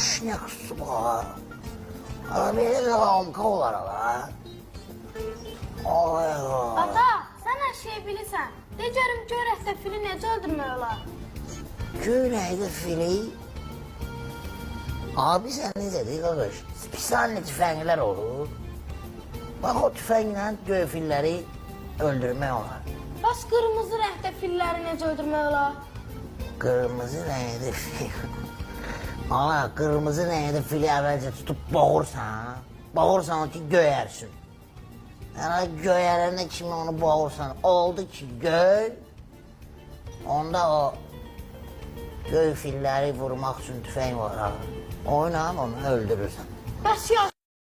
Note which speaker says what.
Speaker 1: Şnəqsu var. Belə qamqa olar ala. Ay ay.
Speaker 2: Ata, sən hər şeyi bilirsən. De görüm görəkdə fili necə öldürmək olar?
Speaker 1: Görəkdə fili. Abi sən necədir qardaş? Spesialli tüfənglər olur. Bax o tüfənglə göy filləri öldürmək olar.
Speaker 2: Bəs qırmızı rəngdə filləri necə öldürmək olar?
Speaker 1: Qırmızı rəngdə fil. Ala, qırmızı rəngdə fili əvvəlcə tutub boğursan. Boğursan ki, göyərsin. Yəni göyərənə kimi onu boğursan, oldu ki, göy. Onda o göy filləri vurmaq üçün tüfəng var. Oynan onu öldürürsən.
Speaker 2: Bəs ya